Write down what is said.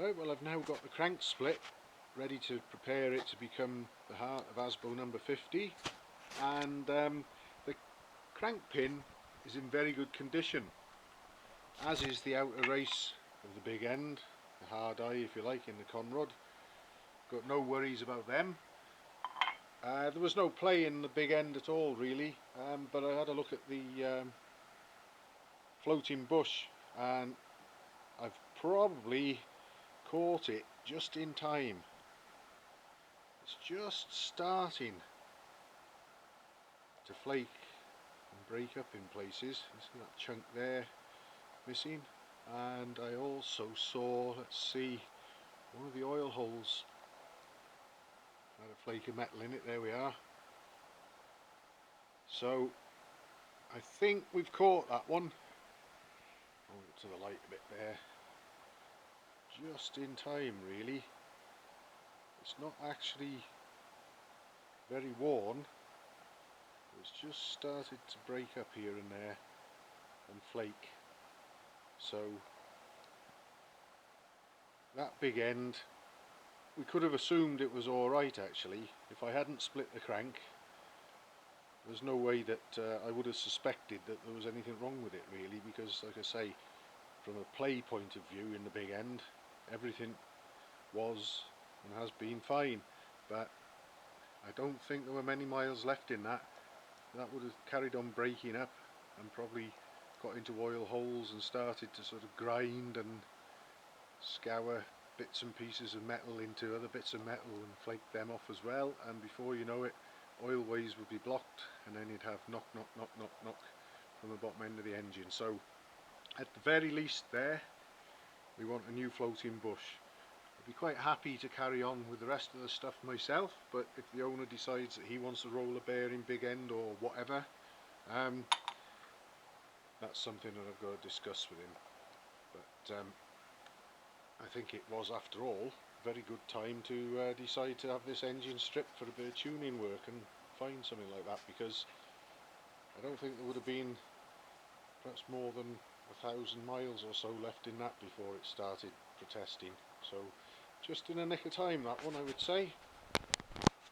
Right, well, I've now got the crank split ready to prepare it to become the heart of ASBO number 50, and the crank pin is in very good condition, as is the outer race of the big end, the hard eye if you like, in the conrod. Got no worries about them. There was no play in the big end at all really, but I had a look at the floating bush and I've probably caught it just in time. It's just starting to flake and break up in places. You see that chunk there missing, and I also saw, let's see, one of the oil holes had a flake of metal in it. There we are. So I think we've caught that one. Hold it to the light a bit there. Just in time really. It's not actually very worn. It's just started to break up here and there and flake. So that big end, we could have assumed it was alright actually. If I hadn't split the crank, there's no way that I would have suspected that there was anything wrong with it really, because like I say, from a play point of view in the big end, everything was and has been fine. But I don't think there were many miles left in that. That would have carried on breaking up and probably got into oil holes and started to sort of grind and scour bits and pieces of metal into other bits of metal and flake them off as well, and before you know it, oil ways would be blocked and then you'd have knock knock knock knock knock from the bottom end of the engine. So at the very least there, we want a new floating bush. I'd be quite happy to carry on with the rest of the stuff myself, but if the owner decides that he wants a roller bearing big end or whatever, that's something that I've got to discuss with him. But I think it was, after all, a very good time to decide to have this engine stripped for a bit of tuning work and find something like that, because I don't think there would have been perhaps more than 1,000 miles or so left in that before it started protesting. So just in a nick of time, that one, I would say.